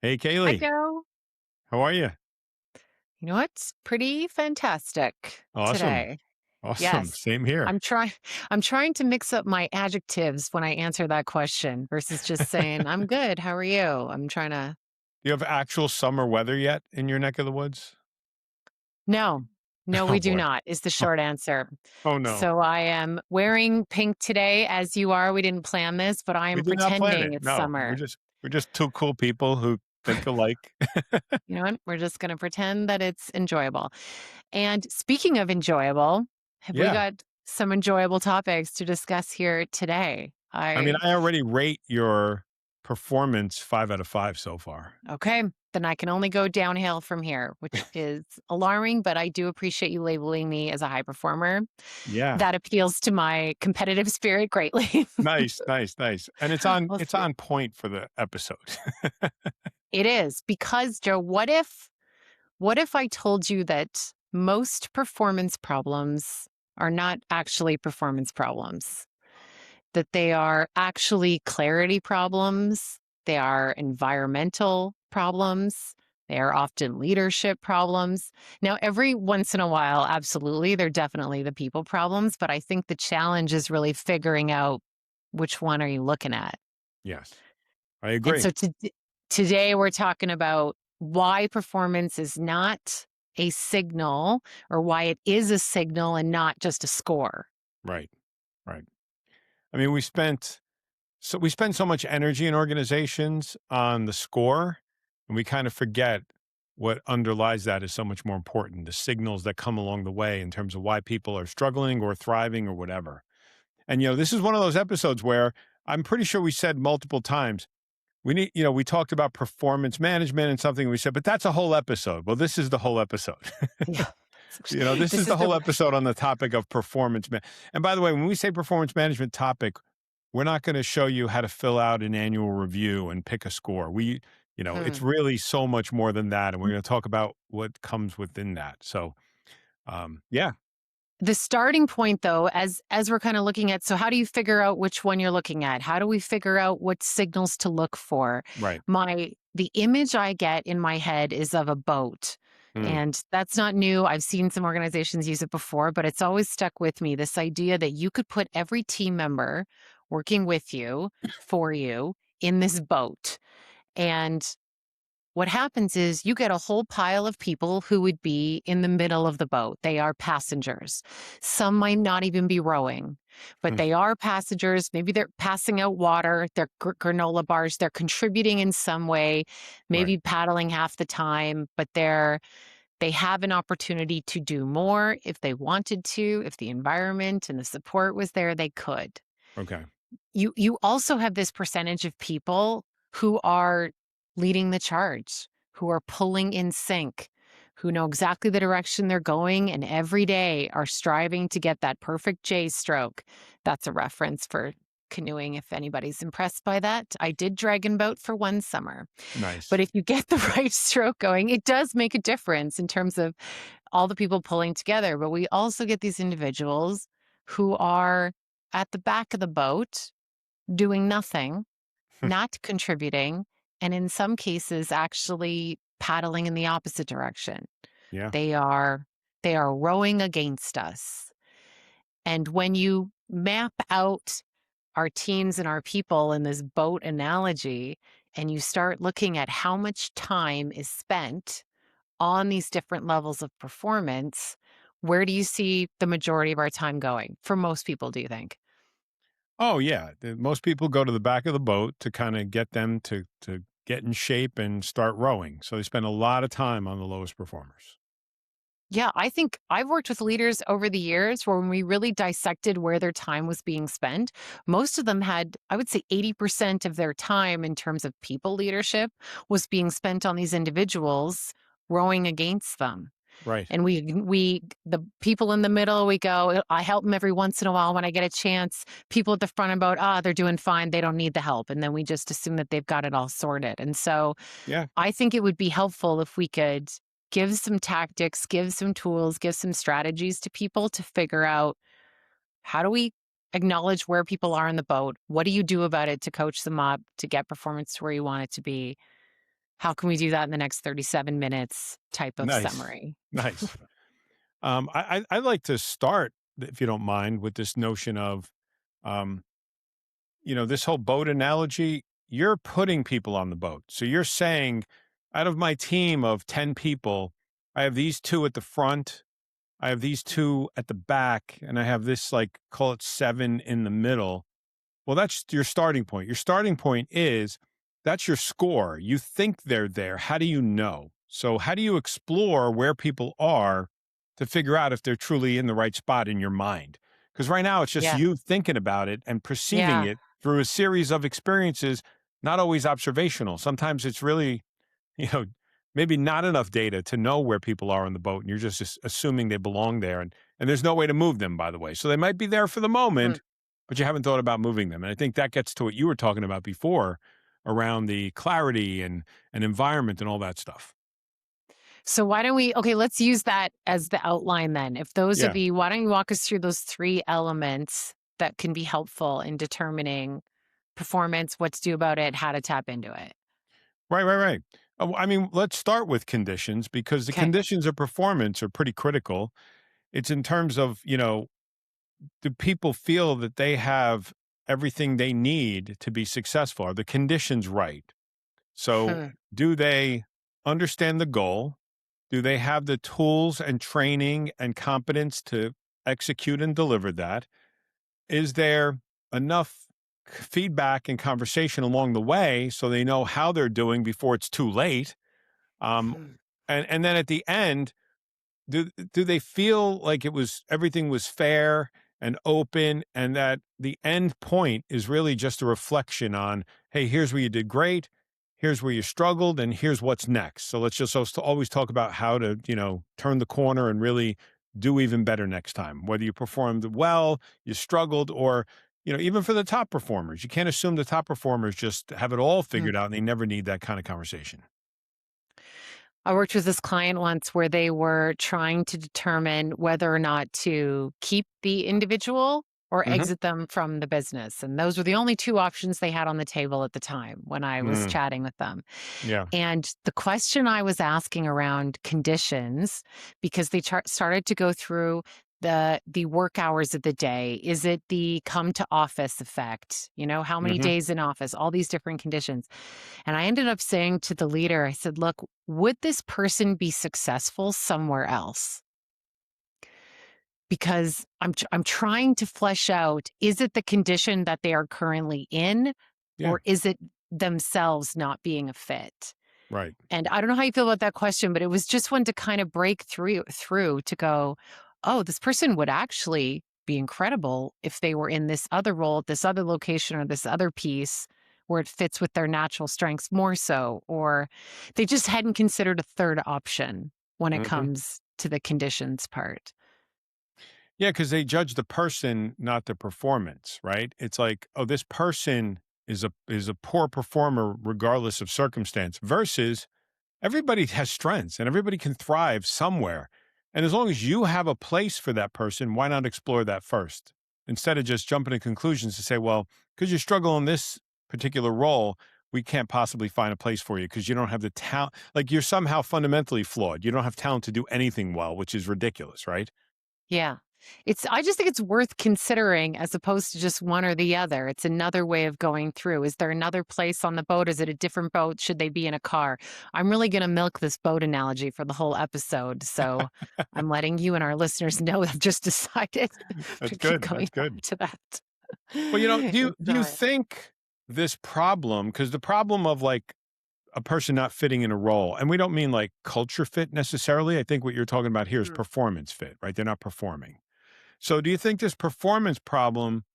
Hey, Hi, KayLee. Joe. How are you? You know what's pretty fantastic Awesome. today? Awesome. Yes. Same here. I'm trying I'm trying to mix up my adjectives when I answer that question versus just saying, "I'm good. How are you?" I'm trying to Do you have actual summer weather yet in your neck of the woods? No. No, Oh, we do boy. not, is the Oh, short answer. oh, no. So I am wearing pink today as you are. We didn't plan this, but I We am did not plan pretending it. it's No, we're summer. just we're just two cool people who think alike. You know what? We're just gonna pretend that it's enjoyable. And speaking of enjoyable, have we Yeah. got some enjoyable topics to discuss here today? I mean, I I already rate your performance 5 out of 5 so far. Okay, then I can only go downhill from here, which is alarming, but I do appreciate you labeling me as a high performer. Yeah. That appeals to my competitive spirit greatly. Nice, nice, nice. And it's on Well, it's on point for the episode. it is because Joe, what if I told you that most performance problems are not actually performance problems? That they are actually clarity problems, they are environmental problems, they are often leadership problems. Now, every once in a while, absolutely, they're definitely the people problems, but I think the challenge is really figuring out which one are you looking at. Yes. I And agree. so today we're talking about why performance is not a signal or why it is a signal and not just a score. Right. Right. I mean, we spend so much energy in organizations on the score, and we kind of forget what underlies that is so much more important. The signals that come along the way in terms of why people are struggling or thriving or whatever. And this is one of those episodes where I'm pretty sure we said multiple times we talked about performance management and something we said, but that's a whole episode. Well, this is the whole episode. Yeah. This This is is the whole the episode on the topic of performance. And by the way, when we say performance management topic, we're not going to show you how to fill out an annual review and pick a score. It's hmm. really so much more than that. And we're going to talk about what comes within that. So, yeah, The starting point though, as we're kind of looking at, so how do you figure out which one you're looking at? How do we figure out what signals to look for? right. The image I get in my head is of a boat. Mm, And that's not new. I've seen some organizations use it before, but it's always stuck with me. This idea that you could put every team member working with you, for you, in this boat. And what happens is you get a whole pile of people who would be in the middle of the boat. They are passengers. Some might not even be rowing, but mm, they are passengers. Maybe they're passing out water, they're granola bars, they're contributing in some way, right. maybe paddling half the time, but they have an opportunity to do more if they wanted to, if the environment and the support was there, they could. Okay. You also have this percentage of people who are leading the charge, who are pulling in sync, who know exactly the direction they're going and every day are striving to get that perfect J stroke. That's a reference for canoeing if anybody's impressed by that. I did dragon boat for one summer. But Nice. if you get the right stroke going, it does make a difference in terms of all the people pulling together. But we also get these individuals who are at the back of the boat doing nothing, not contributing, and in some cases actually paddling in the opposite direction. Yeah. They are they are rowing against us. And when you map out our teams and our people in this boat analogy and you start looking at how much time is spent on these different levels of performance, where do you see the majority of our time going? For most people, do you think? Oh, yeah. Most people go to the back of the boat to kind of get them to get in shape and start rowing. So they spend a lot of time on the lowest performers. Yeah, I think I've worked with leaders over the years where when we really dissected where their time was being spent, most of them had, I would say 80% of their time in terms of people leadership was being spent on these individuals rowing against them. Right. And the people in the middle, we go, I help them every once in a while when I get a chance. People at the front about, they're doing fine. They don't need the help. And then we just assume that they've got it all sorted. And so Yeah. I think it would be helpful if we could give some tactics, give some tools, give some strategies to people to figure out how do we acknowledge where people are in the boat? What do you do about it to coach them up, to get performance to where you want it to be? How can we do that in the next 37 minutes type of Nice. summary? Nice. I like to start, if you don't mind, with this notion of, um, this whole boat analogy. You're putting people on the boat. So you're saying, out of my team of 10 people, I have these two at the front, I have these two at the back, and I have this, like, call it seven in the middle. Well, that's your starting point. Your starting point is that's your score. You think they're there. How do you know? So, how do you explore where people are to figure out if they're truly in the right spot in your mind? Because right now it's just Yeah. you thinking about it and perceiving Yeah. it through a series of experiences, not always observational. Sometimes it's really, you know, maybe not enough data to know where people are on the boat, and you're just assuming they belong there, and there's no way to move them, by the way. So they might be there for the Hmm. moment, but you haven't thought about moving them. And I think that gets to what you were talking about before around the clarity and environment and all that stuff. So why don't we okay, let's use that as the outline then. If those are Yeah. the why don't you walk us through those 3 elements that can be helpful in determining performance, what to do about it, how to tap into it? Right, right, right. I mean, let's start with conditions because the Okay. conditions of performance are pretty critical. It's in terms of, do people feel that they have everything they need to be successful? Are the conditions right? So, Hmm. do they understand the goal? Do they have the tools and training and competence to execute and deliver that? Is there enough feedback and conversation along the way so they know how they're doing before it's too late? Um, Hmm. and then at the end, do they feel like everything was fair and open, and that the end point is really just a reflection on, hey, here's where you did great, here's where you struggled, and here's what's next. So let's just always talk about how to, turn the corner and really do even better next time, whether you performed well, you struggled, or even for the top performers, you can't assume the top performers just have it all Hmm. figured out and they never need that kind of conversation. I worked with this client once where they were trying to determine whether or not to keep the individual or Hmm. exit them from the business. And those were the only 2 options they had on the table at the time when I was Mm, chatting with them. yeah. And the question I was asking around conditions, because they started to go through the work hours of the day. Is it the come to office effect? How many Hmm. days in office? All these different conditions. And I ended up saying to the leader, I said, look, would this person be successful somewhere else? Because I'm trying to flesh out, is it the condition that they are currently in, Yeah. or is it themselves not being a fit? Right. And I don't know how you feel about that question, but it was just one to kind of break through to go, oh, this person would actually be incredible if they were in this other role, this other location, or this other piece where it fits with their natural strengths more so, or they just hadn't considered a third option when it Hmm. comes to the conditions part. Yeah, because they judge the person, not the performance, right? It's like, oh, this person is a poor performer regardless of circumstance, versus everybody has strengths and everybody can thrive somewhere. And as long as you have a place for that person, why not explore that first? Instead of just jumping to conclusions to say, well, because you struggle in this particular role, we can't possibly find a place for you because you don't have the talent. Like, you're somehow fundamentally flawed. You don't have talent to do anything well, which is ridiculous, right? Yeah. I just think it's worth considering as opposed to just one or the other. It's another way of going through. Is there another place on the boat? Is it a different boat? Should they be in a car? I'm really going to milk this boat analogy for the whole episode. So I'm letting you and our listeners know I've just decided to That's keep good. coming That's back good. to that. Well, do It's, you think this problem, because the problem of, like, a person not fitting in a role, and we don't mean like culture fit necessarily. I think what you're talking about here is hmm. performance fit, right? They're not performing. So do you think this performance problem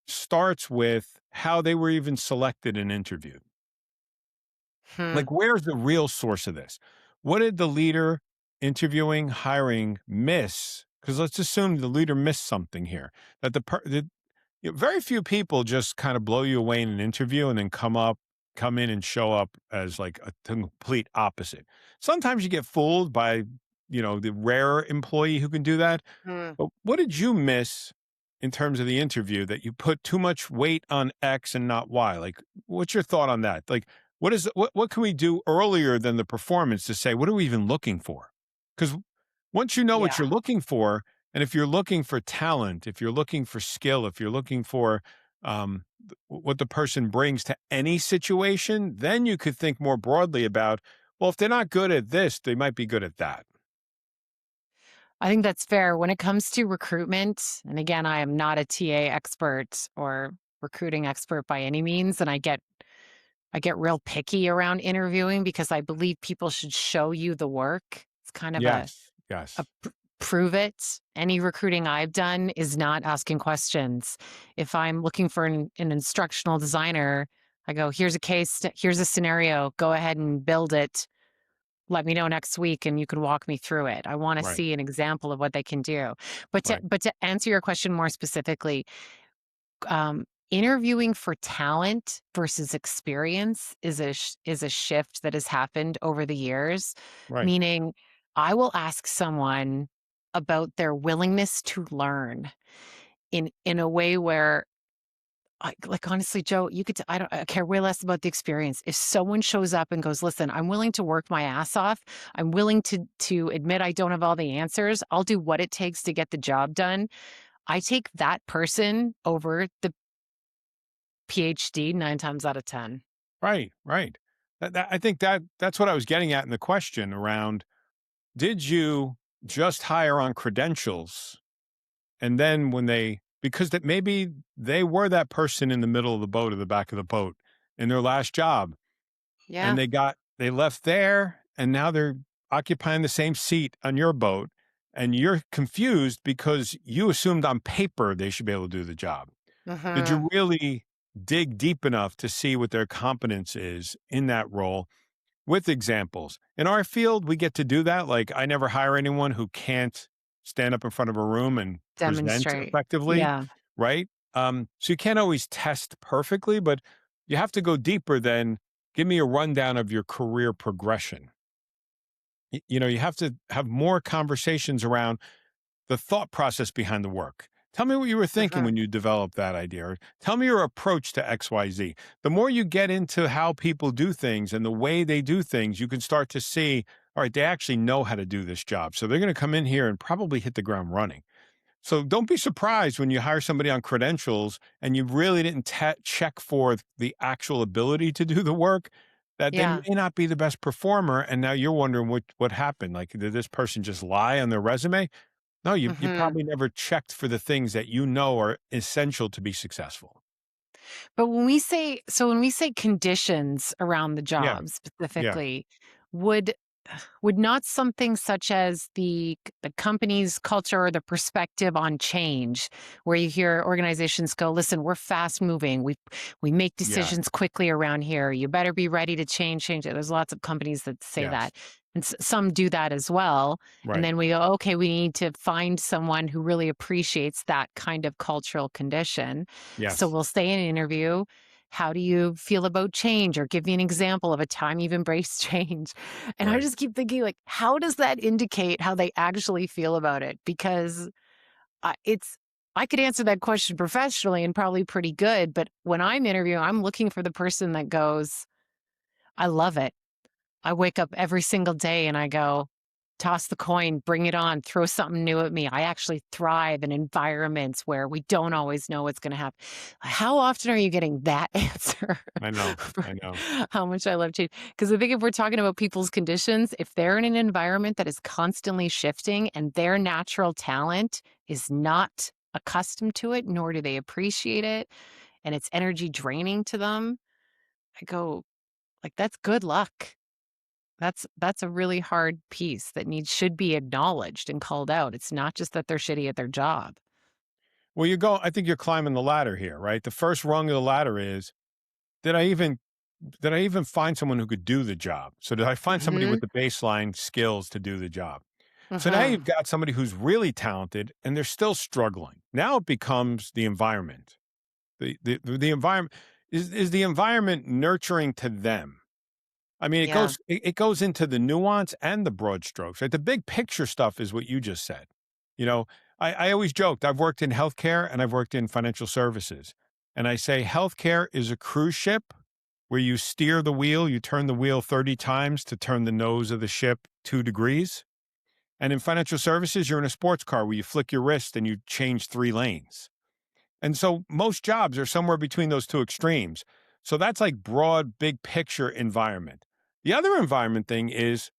starts with how they were even selected and interviewed? Hmm. Like, where's the real source of this? What did the leader interviewing, hiring miss? Because let's assume the leader missed something here, that very few people just kind of blow you away in an interview and then come in and show up as like a complete opposite. Sometimes you get fooled by, the rare employee who can do that. Hmm. But what did you miss in terms of the interview that you put too much weight on X and not Y? Like, what's your thought on that? Like, what can we do earlier than the performance to say, what are we even looking for? Because once you know what Yeah. you're looking for, and if you're looking for talent, if you're looking for skill, if you're looking for what the person brings to any situation, then you could think more broadly about, well, if they're not good at this, they might be good at that. I think that's fair. When it comes to recruitment, and again, I am not a TA expert or recruiting expert by any means, and I get real picky around interviewing because I believe people should show you the work. It's kind of Yes, a yes, prove it. Any recruiting I've done is not asking questions. If I'm looking for an instructional designer, I go, here's a case, here's a scenario, go ahead and build it. Let me know next week and you can walk me through it. I want to right, see an example of what they can do. right, But to answer your question more specifically, interviewing for talent versus experience is a shift that has happened over the years. right, Meaning, I will ask someone about their willingness to learn in a way where like honestly, Joe, you could I care way less about the experience. If someone shows up and goes, "Listen, I'm willing to work my ass off. I'm willing to admit I don't have all the answers. I'll do what it takes to get the job done." I take that person over the PhD 9 times out of 10. right, right. I think that's what I was getting at in the question around, did you just hire on credentials? And then when they, because that maybe they were that person in the middle of the boat or the back of the boat in their last job, and Yeah. they left there and now they're occupying the same seat on your boat, and you're confused because you assumed on paper they should be able to do the job. Did Mhm. you really dig deep enough to see what their competence is in that role with examples? In our field, we get to do that. Like, I never hire anyone who can't stand up in front of a room and present Demonstrate. effectively, Yeah. right? So you can't always test perfectly, but you have to go deeper than give me a rundown of your career progression. You have to have more conversations around the thought process behind the work. Tell me what you were thinking Mhm. when you developed that idea, or tell me your approach to XYZ. The more you get into how people do things and the way they do things, you can start to see, all right, they actually know how to do this job. So they're going to come in here and probably hit the ground running. So don't be surprised when you hire somebody on credentials and you really didn't check for the actual ability to do the work, that they may Yeah. not be the best performer. And now you're wondering what happened. Like, did this person just lie on their resume? No, you Mhm. probably never checked for the things that you know are essential to be successful. But when we say conditions around the Yeah, job yeah, specifically, would would not something such as the company's culture or the perspective on change, where you hear organizations go, "Listen, we're fast moving. We make yeah, decisions quickly around here. You better be ready to change it." There's lots of companies that say yes, that, and some do that as well. And right, then we go, "Okay, we need to find someone who really appreciates that kind of cultural condition." So yes, we'll say in an interview, "How do you feel about change?" Or give me an example of a time you've embraced change. And I right. just keep thinking, like, how does that indicate how they actually feel about it? Because it's I could answer that question professionally and probably pretty good, but when I'm interviewing, I'm looking for the person that goes, "I love it. I wake up every single day and I go, toss the coin, bring it on, throw something new at me. I actually thrive in environments where we don't always know what's going to happen." How often are you getting that answer I know, for I know. how much I love change? Because I think if we're talking about people's conditions, if they're in an environment that is constantly shifting and their natural talent is not accustomed to it, nor do they appreciate it, and it's energy draining to them, I go, like, that's good luck. That's a really hard piece that needs should be acknowledged and called out. It's not just that they're shitty at their job. Well, I think you're climbing the ladder here, right? The first rung of the ladder is, did I even did I even find someone who could do the job? So did I find somebody with Mhm, the baseline skills to do the job? So now mhm. you've got somebody who's really talented and they're still struggling. Now it becomes the environment. The environment, is the environment nurturing to them? I mean, Yeah, it goes into the nuance and the broad strokes, right? The big picture stuff is what you just said. You know, I always joked, I've worked in healthcare and I've worked in financial services. And I say healthcare is a cruise ship where you steer the wheel, you turn the wheel 30 times to turn the nose of the ship 2 degrees. And in financial services, you're in a sports car where you flick your wrist and you change 3 lanes. And so most jobs are somewhere between those two extremes. So that's like broad, big picture environment. The other environment thing is,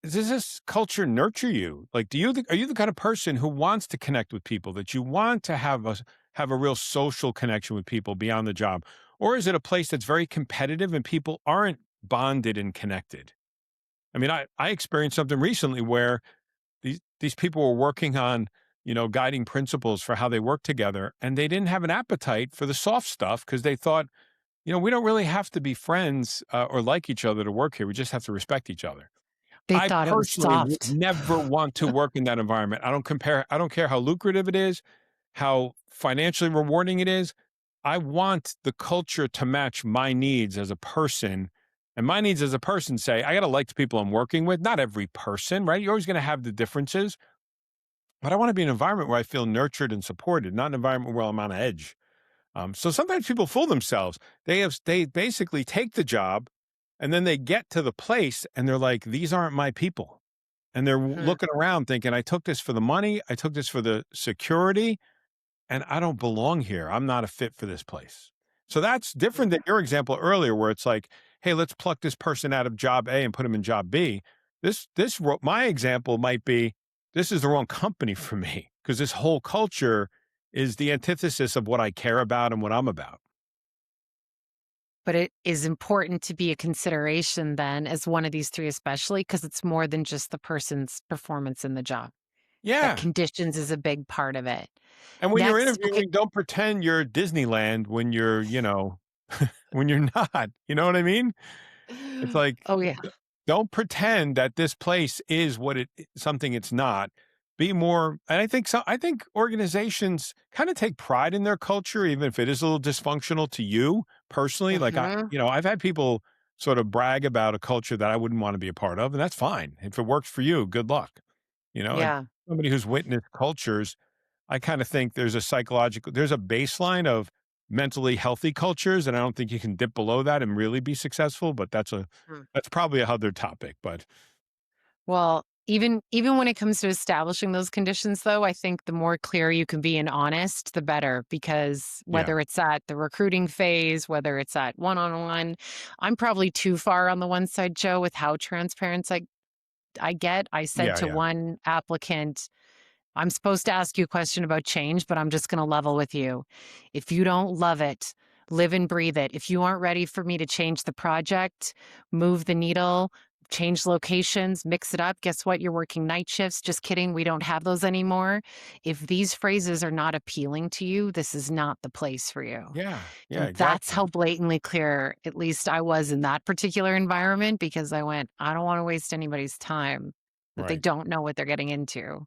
does this culture nurture you? Like, are you the kind of person who wants to connect with people, that you want to have a real social connection with people beyond the job? Or is it a place that's very competitive and people aren't bonded and connected? I mean, I experienced something recently where these people were working on, guiding principles for how they work together, and they didn't have an appetite for the soft stuff because they thought, we don't really have to be friends or like each other to work here. We just have to respect each other. They I thought it was personally would soft. never want to work in that environment. I don't care how lucrative it is, how financially rewarding it is. I want the culture to match my needs as a person. And my needs as a person say, I got to like the people I'm working with. Not every person, right? You're always going to have the differences. But I want to be in an environment where I feel nurtured and supported, not an environment where I'm on edge. So sometimes people fool themselves. They basically take the job and then they get to the place and they're like, these aren't my people. And they're Mhm, looking around thinking, I took this for the money, I took this for the security, and I don't belong here. I'm not a fit for this place. So that's different mhm. than your example earlier, where it's like, hey, let's pluck this person out of job A and put him in job B. My example might be, this is the wrong company for me because this whole culture is the antithesis of what I care about and what I'm about. But it is important to be a consideration then as one of these 3 especially, because it's more than just the person's performance in the job. That Yeah. conditions is a big part of it. And when you're Next, okay. interviewing, don't pretend you're Disneyland when you're, when you're not. You know what I mean? It's like, Oh, yeah. don't pretend that this place is something it's not. Be more, and I think organizations kind of take pride in their culture, even if it is a little dysfunctional to you personally. Like Mhm. I've had people sort of brag about a culture that I wouldn't want to be a part of, and that's fine. If it works for you, good luck. And Yeah. somebody who's witnessed cultures, I kind of think there's a baseline of mentally healthy cultures, and I don't think you can dip below that and really be successful. But Mm. that's probably a other topic. But Well, even when it comes to establishing those conditions, though, I think the more clear you can be and honest, the better, because yeah, whether it's at the recruiting phase, whether it's at one-on-one, I'm probably too far on the one side, Joe, with how transparent I get. I said yeah, to yeah, one applicant, I'm supposed to ask you a question about change, but I'm just going to level with you. If you don't love it, live and breathe it. If you aren't ready for me to change the project, move the needle, change locations, mix it up, guess what? You're working night shifts. Just kidding. We don't have those anymore. If these phrases are not appealing to you, this is not the place for you. yeah, yeah, And that's exactly. how blatantly clear, at least I was in that particular environment, because I went, I don't want to waste anybody's time that they Right, don't know what they're getting into.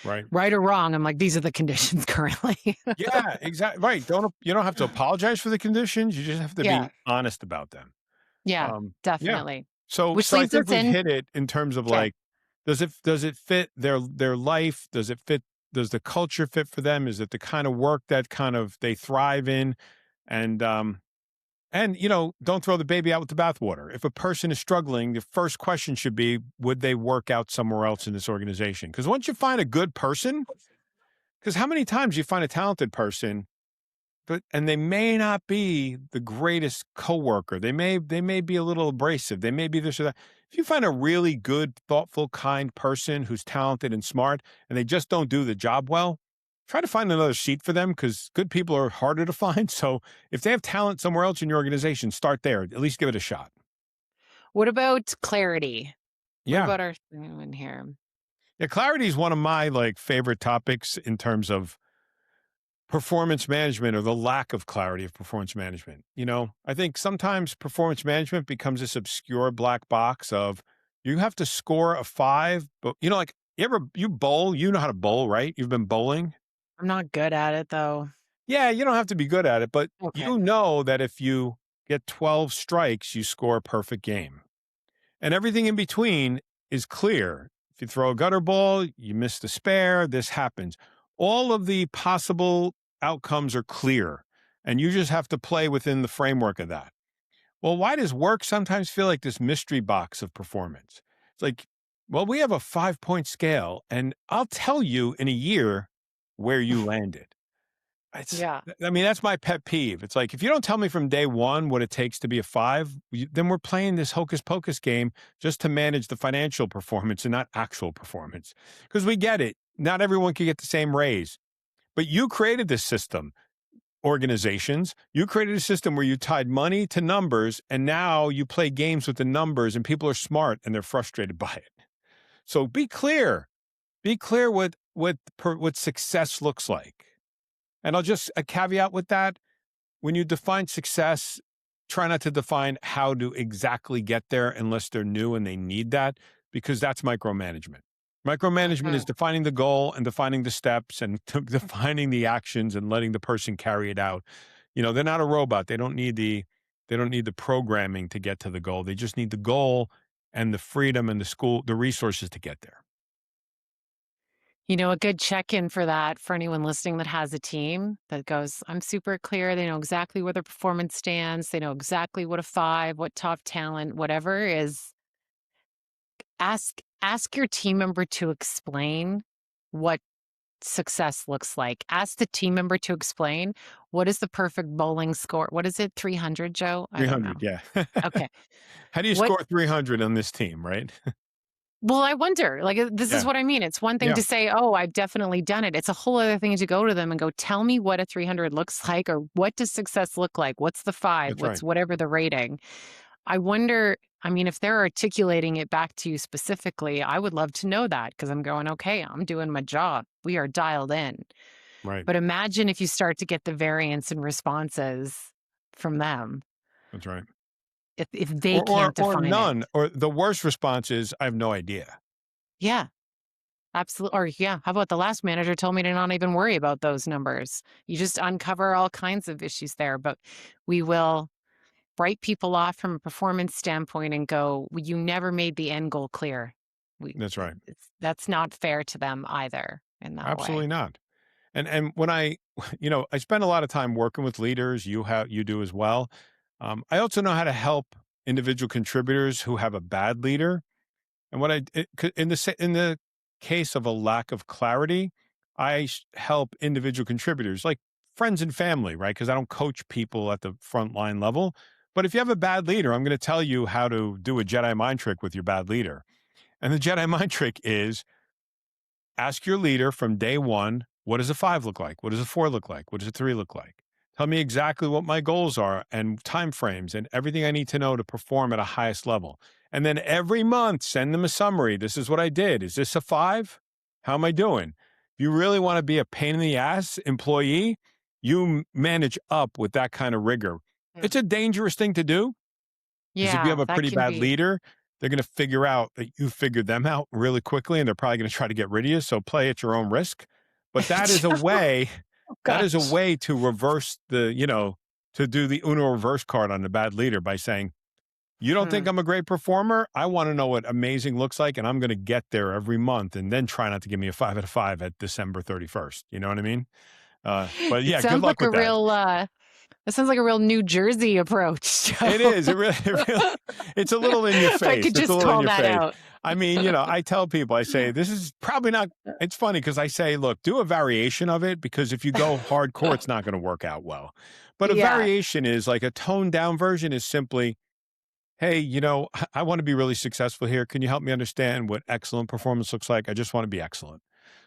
right. Right or wrong, I'm like, these are the conditions currently. Yeah, exactly. Right. You don't have to apologize for the conditions. You just have to Yeah, be honest about them. yeah, Yeah. definitely. So Which I leads think us we've in. hit it in terms of Okay. like, does it fit their life? Does the culture fit for them? Is it the kind of work that kind of they thrive in? And don't throw the baby out with the bathwater. If a person is struggling, the first question should be, would they work out somewhere else in this organization? Because once you find a good person, because how many times you find a talented person, and they may not be the greatest coworker. They may be a little abrasive. They may be this or that. If you find a really good, thoughtful, kind person who's talented and smart, and they just don't do the job well, try to find another seat for them because good people are harder to find. So if they have talent somewhere else in your organization, start there. At least give it a shot. What about clarity? What Yeah. about our in here? Yeah, clarity is one of my like favorite topics in terms of performance management, or the lack of clarity of performance management. I think sometimes performance management becomes this obscure black box of, you have to score a 5, but like, you bowl, you know how to bowl, right? You've been bowling. I'm not good at it though. Yeah, you don't have to be good at it, but Okay. you know that if you get 12 strikes, you score a perfect game. And everything in between is clear. If you throw a gutter ball, you miss the spare, this happens. All of the possible outcomes are clear, and you just have to play within the framework of that. Well, why does work sometimes feel like this mystery box of performance? It's like, well, we have a 5 point scale, and I'll tell you in a year where you landed. It's, Yeah. I mean, that's my pet peeve. It's like, if you don't tell me from day one what it takes to be a five, then we're playing this hocus pocus game just to manage the financial performance and not actual performance. Because we get it. Not everyone can get the same raise, but you created this system organizations. You created a system where you tied money to numbers, and now you play games with the numbers, and people are smart and they're frustrated by it. So be clear. Be clear what success looks like. And I'll just a caveat with that: when you define success, try not to define how to exactly get there unless they're new and they need that, because that's micromanagement. Micromanagement is Mhm. defining the goal and defining the steps and defining the actions and letting the person carry it out. They're not a robot. They don't need the programming to get to the goal. They just need the goal and the freedom and the resources to get there. A good check in for that for anyone listening that has a team that goes, I'm super clear. They know exactly where their performance stands. They know exactly what a five, what top talent, whatever is. Ask your team member to explain what success looks like. Ask the team member to explain what is the perfect bowling score. What is it? 300, Joe? I don't know. 300, yeah. Okay. How do you What score 300 on this team, right? Well, I wonder, like, this is Yeah, what I mean. It's one thing yeah, to say, "Oh, I've definitely done it." It's a whole other thing to go to them and go, "Tell me what a 300 looks like, or what does success look like? What's the 5? that's What's right. whatever the rating?" I wonder, I mean, if they're articulating it back to you specifically, I would love to know that because I'm going, "Okay, I'm doing my job. We are dialed in." Right. But imagine if you start to get the variance in responses from them That's right. if they Or can't or define it. none, or the worst response is, "I have no idea." Yeah. Absolutely. Or yeah, how about the last manager told me to not even worry about those numbers. You just uncover all kinds of issues there, but we will write people off from a performance standpoint and go, "Well, you never made the end goal clear." That's right. That's not fair to them either in that way. Absolutely not. And when I spend a lot of time working with leaders, you do as well. I also know how to help individual contributors who have a bad leader. And in the case of a lack of clarity, help individual contributors like friends and family, right? Because I don't coach people at the frontline level. But if you have a bad leader, I'm going to tell you how to do a Jedi mind trick with your bad leader. And the Jedi mind trick is: ask your leader from day one, what does a five look like? What does a four look like? What does a three look like? Tell me exactly what my goals are and timeframes and everything I need to know to perform at a highest level. And then every month, send them a summary. This is what I did. Is this a five? How am I doing? If you really want to be a pain in the ass employee, you manage up with that kind of rigor. Mm. It's a dangerous thing to do, because if you have Yeah, a that pretty can bad be. leader, they're going to figure out that you figured them out really quickly, and they're probably going to try to get rid of you. So play at your own risk. But that is a way. Oh That is a gosh. way to reverse to do the Uno reverse card on the bad leader by saying, "You don't think Hmm. I'm a great performer? I want to know what amazing looks like, and I'm going to get there every month, and then try not to give me a 5 out of 5 at December 31st." You know what I mean? But It yeah, good sounds luck like with that. it sounds like a real New Jersey approach. It So is. It really it's a little in your if I face. could It's a just little in call your that face. out. I mean, I tell people, I say, this is probably not, it's funny because I say, look, do a variation of it, because if you go hardcore, it's not going to work out well. But a Yeah, variation is like a toned down version is simply, hey, I want to be really successful here. Can you help me understand what excellent performance looks like? I just want to be excellent.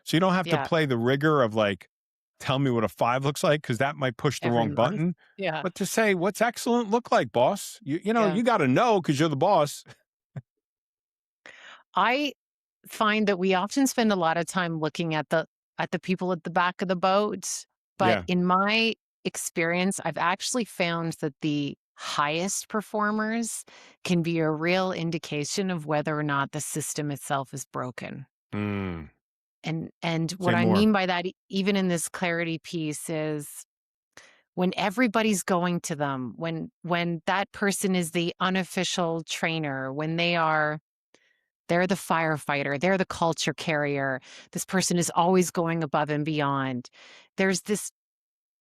So you don't have to yeah, play the rigor of like, tell me what a five looks like, because that might push the every wrong month. button. Yeah, But to say, what's excellent look like, boss? yeah. You got to know because you're the boss. I find that we often spend a lot of time looking at the people at the back of the boat, but Yeah. in my experience, I've actually found that the highest performers can be a real indication of whether or not the system itself is broken. Mm, And what say I more. mean by that, even in this clarity piece, is when everybody's going to them, when that person is the unofficial trainer, when they're the firefighter, they're the culture carrier, this person is always going above and beyond. There's this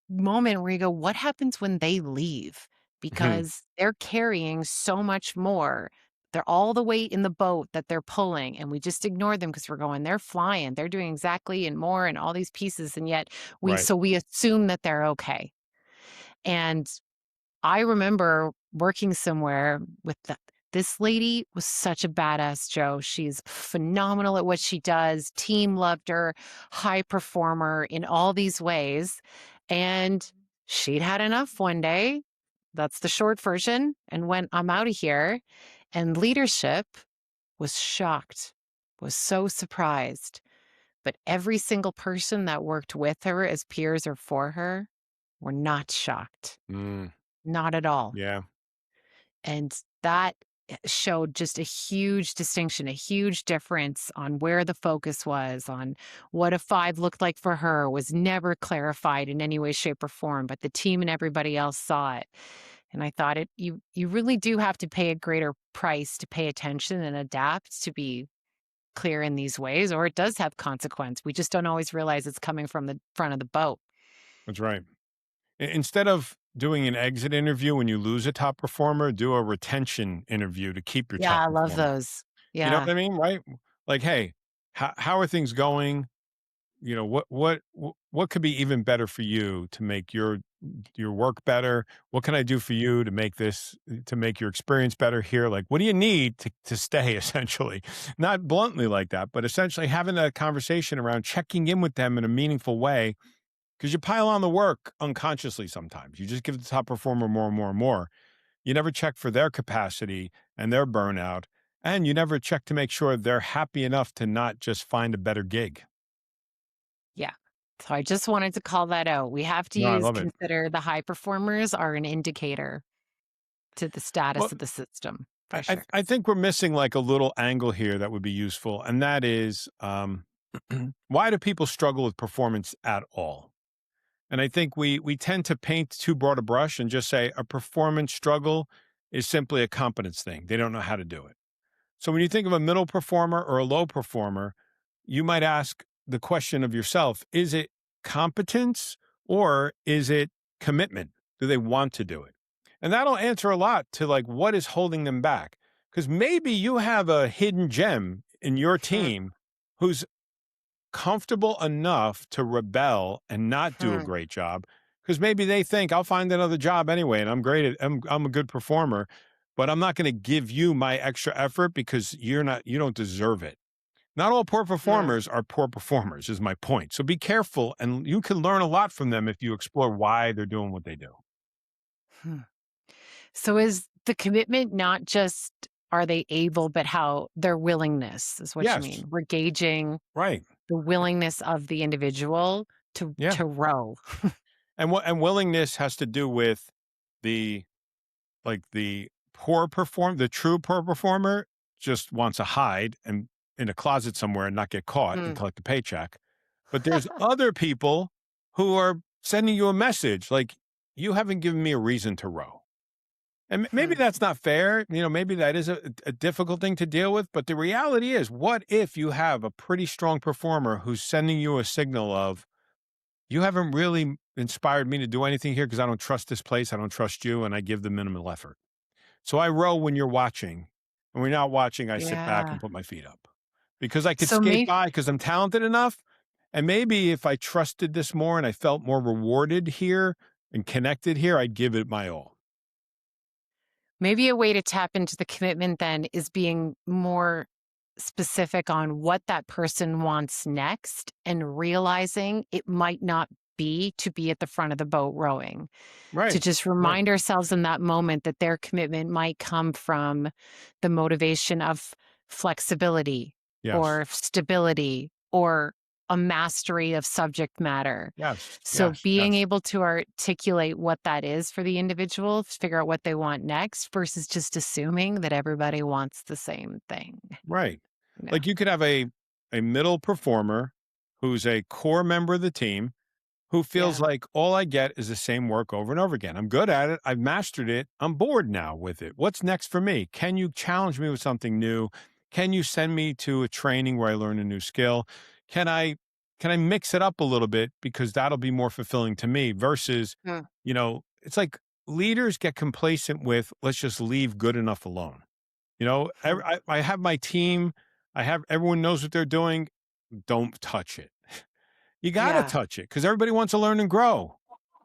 moment where you go, what happens when they leave? Mhm. because they're carrying so much more. They're all the weight in the boat that they're pulling, and we just ignore them because we're going, they're flying, they're doing exactly and more and all these pieces. And yet Right. we assume that they're okay. And I remember working somewhere with this lady was such a badass, Joe. She's phenomenal at what she does. Team loved her, high performer in all these ways. And she'd had enough one day. That's the short version. And went, I'm out of here. And leadership was shocked, was so surprised. But every single person that worked with her as peers or for her were not shocked. Mm, Not at all. yeah, And that showed just a huge distinction, a huge difference on where the focus was, on what a five looked like for her was never clarified in any way, shape, or form, but the team and everybody else saw it. And I thought you really do have to pay a greater price to pay attention and adapt to be clear in these ways, or it does have consequence. We just don't always realize it's coming from the front of the boat. that's right. Instead of doing an exit interview when you lose a top performer, do a retention interview to keep your Yeah, top I love performer. those. You know Yeah. what I mean? Right? Like, hey, how are things going? What could be even better for you to make your work better? What can I do for you to make this to make your experience better here? Like, what do you need to stay essentially? Not bluntly like that, but essentially having a conversation around checking in with them in a meaningful way because you pile on the work unconsciously sometimes. You just give the top performer more and more and more. You never check for their capacity and their burnout, and you never check to make sure they're happy enough to not just find a better gig. Yeah. So I just wanted to call that out. We have to No, I love it. consider the high performers are an indicator to the Well, status of the system for sure. I think we're missing like a little angle here that would be useful, and that is why do people struggle with performance at all? And I think we tend to paint too broad a brush and just say a performance struggle is simply a competence thing. They don't know how to do it. So when you think of a middle performer or a low performer, you might ask the question of yourself, is it competence or is it commitment? Do they want to do it? And that'll answer a lot to like what is holding them back. Because maybe you have a hidden gem in your Hmm, team who's comfortable enough to rebel and not do a hmm, great job because maybe they think I'll find another job anyway and I'm a good performer, but I'm not going to give you my extra effort because you don't deserve it. Not all poor hmm, performers are poor performers is my point. So be careful and you can learn a lot from them if you explore why they're doing what they do. hmm. So is the commitment not just are they able, but how their willingness is what you Yes, mean? We're gauging right. the willingness of the individual Yeah. to row. And willingness has to do with the like the true poor performer just wants to hide and in a closet somewhere and not get caught and Hmm. collect a paycheck. But there's other people who are sending you a message like, you haven't given me a reason to row. And maybe Hmm. that's not fair. Maybe that is a difficult thing to deal with. But the reality is, what if you have a pretty strong performer who's sending you a signal of, you haven't really inspired me to do anything here because I don't trust this place. I don't trust you. And I give the minimal effort. So I row when you're watching, and when you're not watching, I sit back and Yeah. put my feet up because I could So skate maybe by because I'm talented enough. And maybe if I trusted this more and I felt more rewarded here and connected here, I'd give it my all. Maybe a way to tap into the commitment then is being more specific on what that person wants next and realizing it might not be to be at the front of the boat rowing. To Right. just Right. remind ourselves in that moment that their commitment might come from the motivation of flexibility Yes. or stability or a mastery of subject matter. Yes. So Yes. being Yes. able to articulate what that is for the individual, figure out what they want next versus just assuming that everybody wants the same thing. Right. No. Like you could have a middle performer who's a core member of the team who feels Yeah. like all I get is the same work over and over again. I'm good at it. I've mastered it. I'm bored now with it. What's next for me? Can you challenge me with something new? Can you send me to a training where I learn a new skill? Can I can I mix it up a little bit because that'll be more fulfilling to me versus, it's like leaders get complacent with, let's just leave good enough alone. Mhm. I have my team. I have everyone knows what they're doing. Don't touch it. You got to Yeah. touch it because everybody wants to learn and grow.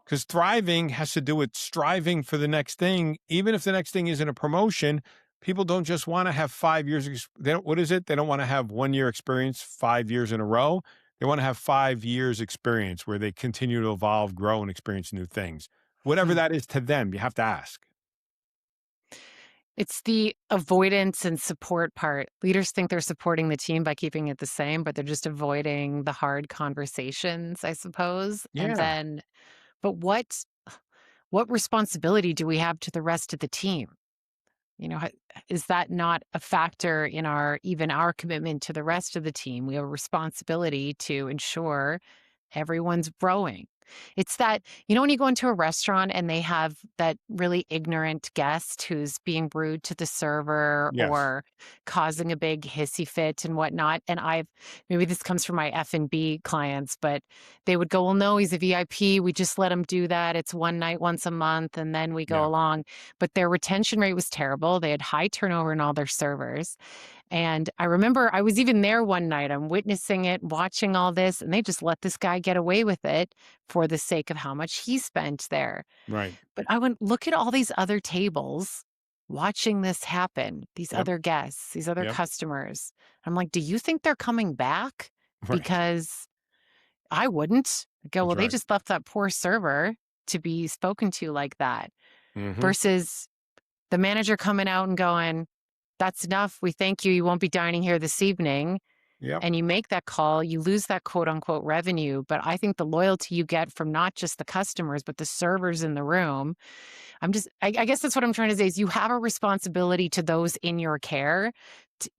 Because thriving has to do with striving for the next thing, even if the next thing isn't a promotion. People don't just want to have 5 years. They don't. What is it? They don't want to have 1 year experience 5 years in a row. They want to have 5 years experience where they continue to evolve, grow, and experience new things. Whatever Mhm. that is to them, you have to ask. It's the avoidance and support part. Leaders think they're supporting the team by keeping it the same, but they're just avoiding the hard conversations, I suppose. And Yeah. then, but what responsibility do we have to the rest of the team? Is that not a factor in our commitment to the rest of the team? We have a responsibility to ensure everyone's growing. It's that, when you go into a restaurant and they have that really ignorant guest who's being rude to the server Yes. or causing a big hissy fit and whatnot. And maybe this comes from my F&B clients, but they would go, well, no, he's a VIP. We just let him do that. It's one night, once a month, and then we go Yeah. along. But their retention rate was terrible. They had high turnover in all their servers. And I remember I was even there one night. I'm witnessing it, watching all this, and they just let this guy get away with it for the sake of how much he spent there. Right. But I went, look at all these other tables watching this happen, these Yep. other guests, these other Yep. customers. I'm like, do you think they're coming back? Right. Because I wouldn't. I go, That's well, they right. just left that poor server to be spoken to like that Hmm. versus the manager coming out and going, that's enough. We thank you. You won't be dining here this evening. Yep. And you make that call, you lose that quote unquote revenue. But I think the loyalty you get from not just the customers, but the servers in the room. I guess that's what I'm trying to say is you have a responsibility to those in your care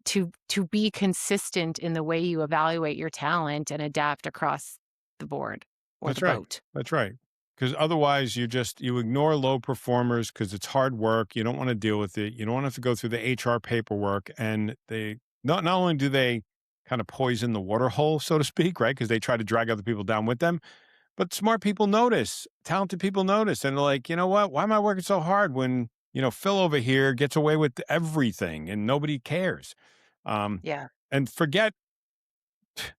to be consistent in the way you evaluate your talent and adapt across the board or the That's right. boat. That's right. Because otherwise, you ignore low performers because it's hard work. You don't want to deal with it. You don't want to have to go through the HR paperwork. And they not only do they kind of poison the water hole, so to speak, right? Because they try to drag other people down with them. But smart people notice, talented people notice, and they're like, you know what? Why am I working so hard when Phil over here gets away with everything and nobody cares? Um, Yeah. and forget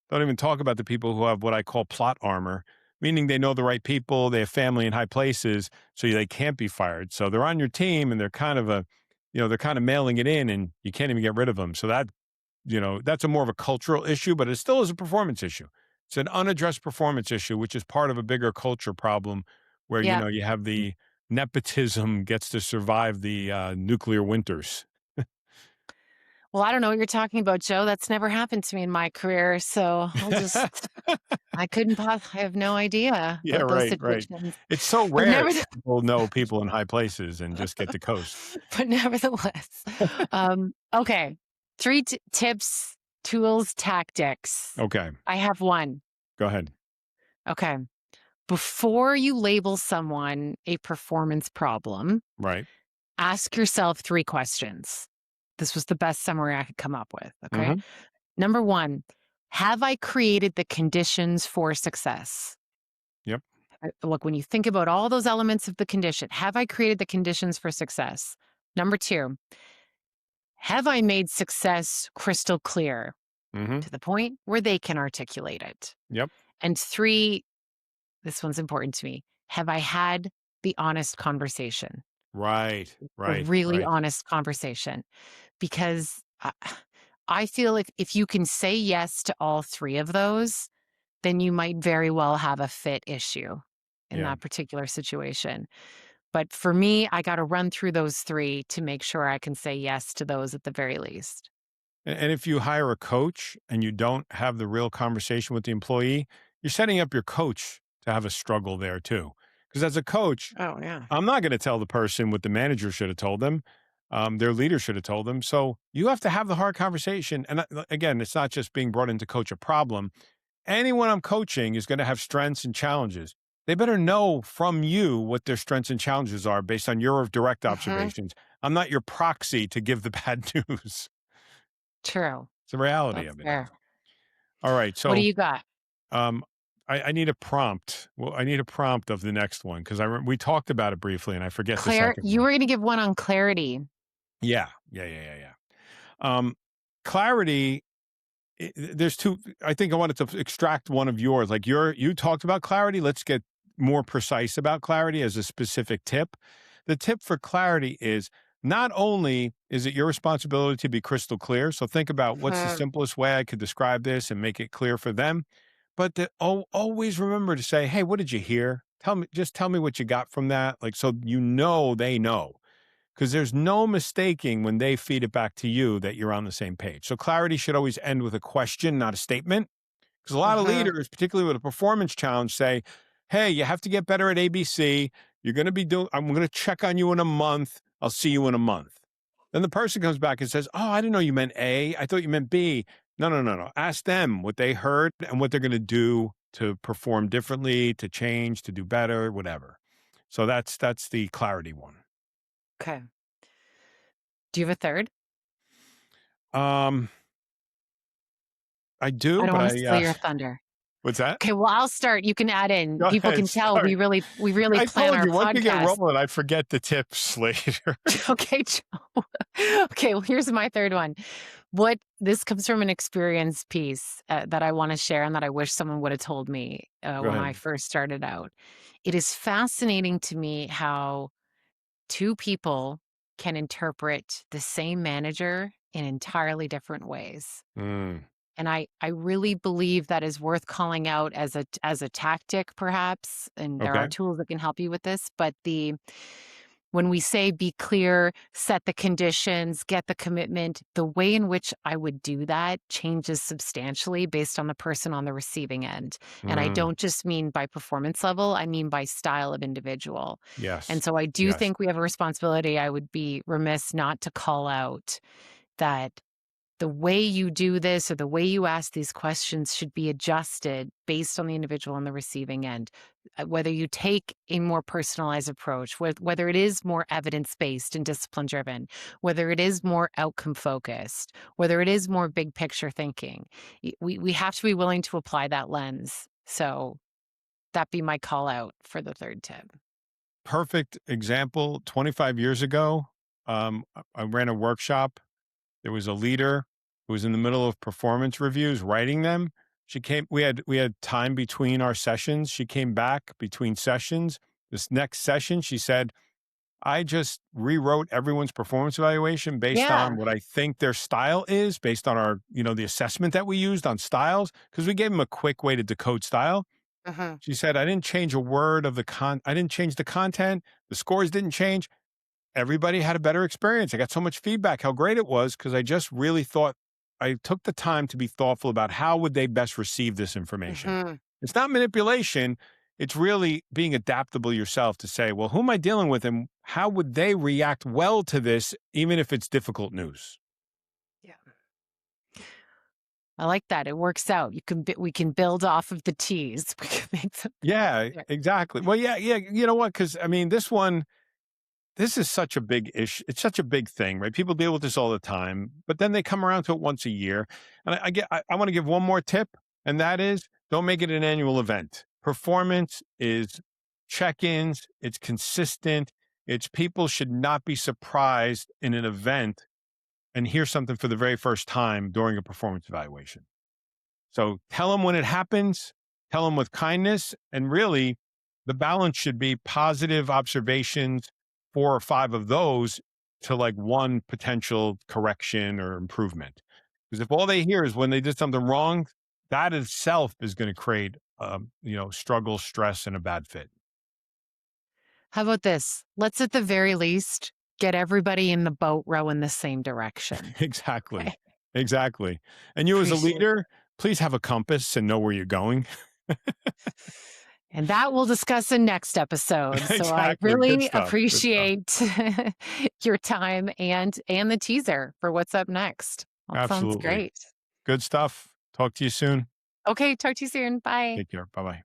don't even talk about the people who have what I call plot armor, meaning they know the right people, they have family in high places, so they can't be fired. So they're on your team and they're kind of they're kind of mailing it in and you can't even get rid of them. So that's a more of a cultural issue, but it still is a performance issue. It's an unaddressed performance issue, which is part of a bigger culture problem where, Yeah. you have the nepotism gets to survive the nuclear winters. Well, I don't know what you're talking about, Joe. That's never happened to me in my career. So I have no idea Yeah, about those right, right. situations. It's so But rare nevertheless, people know people in high places and just get to coast. but nevertheless, okay. Three tips, tools, tactics. Okay, I have one. go ahead. Okay. Before you label someone a performance problem, Right. ask yourself three questions. This was the best summary I could come up with. Okay. Mhm. Number one, have I created the conditions for success? Yep. Look, when you think about all those elements of the condition, have I created the conditions for success? Number two, have I made success crystal clear Mhm. to the point where they can articulate it? Yep. And three, this one's important to me. Have I had the honest conversation? Right, A right, really right. honest conversation? Because I feel if you can say yes to all three of those, then you might very well have a fit issue in Yeah. that particular situation. But for me, I got to run through those three to make sure I can say yes to those at the very least. And if you hire a coach and you don't have the real conversation with the employee, you're setting up your coach to have a struggle there too. Because as a coach, Oh, yeah. I'm not going to tell the person what the manager should have told them. Their leader should have told them. So you have to have the hard conversation. And again, it's not just being brought in to coach a problem. Anyone I'm coaching is going to have strengths and challenges. They better know from you what their strengths and challenges are based on your direct Hmm. observations. I'm not your proxy to give the bad news. True. It's the reality That's of it. fair. All right. What do So you got? um, I need a prompt. Well, I need a prompt of the next one because we talked about it briefly, and I forget the second You one. were going to give one on clarity. Yeah, yeah, yeah, yeah, yeah. Um, clarity. There's two. I think I wanted to extract one of yours. Like you talked about clarity. Let's get more precise about clarity as a specific tip. The tip for clarity is not only is it your responsibility to be crystal clear. So think about what's the Mhm. simplest way I could describe this and make it clear for them. But always remember to say, "Hey, what did you hear? Tell me what you got from that." Like so, they know because there's no mistaking when they feed it back to you that you're on the same page. So clarity should always end with a question, not a statement. Because a lot of Mhm. leaders, particularly with a performance challenge, say, "Hey, you have to get better at ABC. You're going to be doing, I'm going to check on you in a month. I'll see you in a month." Then the person comes back and says, "Oh, I didn't know you meant A. I thought you meant B." No, no, no, no. Ask them what they heard and what they're going to do to perform differently, to change, to do better, whatever. So that's the clarity one. Okay. Do you have a third? Um, I I do, don't but want to steal your thunder. what's that? Okay, well, I'll start. You can add in. Go People ahead. can tell Sorry. we really I plan told our you once you get podcast. rolling, I forget the tips later. Okay, Joe. Okay, well, here's my third one. What this comes from an experience piece that I want to share and that I wish someone would have told me Go when I ahead. first started out. It is fascinating to me how two people can interpret the same manager in entirely different ways. Mm, And I really believe that is worth calling out as a tactic perhaps, and there are okay. tools that can help you with this, but the when we say be clear, set the conditions, get the commitment, the way in which I would do that changes substantially based on the person on the receiving end. And I Mm, don't just mean by performance level, I mean by style of individual. And yes. so I do Yes. think we have a responsibility. I would be remiss not to call out that the way you do this or the way you ask these questions should be adjusted based on the individual on the receiving end. Whether you take a more personalized approach, whether it is more evidence based and discipline driven, whether it is more outcome focused, whether it is more big picture thinking, we have to be willing to apply that lens. So that be my call out for the third tip. Perfect example. 25 years ago, I ran a workshop. There was a leader who was in the middle of performance reviews, writing them. We had time between our sessions. She came back between sessions. This next session, she said, I just rewrote everyone's performance evaluation based on Yeah. what I think their style is, based on our, the assessment that we used on styles, because we gave them a quick way to decode style. Hmm. She said, I didn't change a word of I didn't change the content. The scores didn't change. Everybody had a better experience. I got so much feedback how great it was because I just really thought I took the time to be thoughtful about how would they best receive this information. Hmm. It's not manipulation. It's really being adaptable yourself to say, well, who am I dealing with and how would they react well to this, even if it's difficult news? Yeah. I like that. It works out. We can build off of the teas. We can make something. Yeah, exactly. Well, yeah, yeah. You know what? Because I mean, this is such a big issue. It's such a big thing, right? People deal with this all the time, but then they come around to it once a year. And I want to give one more tip, and that is don't make it an annual event. Performance is check-ins, it's consistent. It's people should not be surprised in an event and hear something for the very first time during a performance evaluation. So tell them when it happens, tell them with kindness, and really the balance should be positive observations, 4 or 5 of those to like one potential correction or improvement. Because if all they hear is when they did something wrong, that itself is going to create, struggle, stress, and a bad fit. How about this? Let's at the very least get everybody in the boat rowing the same direction. Exactly. Okay. Exactly. And you as a Appreciate leader, please have a compass and know where you're going. and that we'll discuss in next episode. So I Exactly. Good really stuff. Good stuff. appreciate your time and the teaser for what's up next. That sounds Absolutely. great. Good stuff. Talk to you soon. Okay, talk to you soon. Bye. Take care. Bye bye.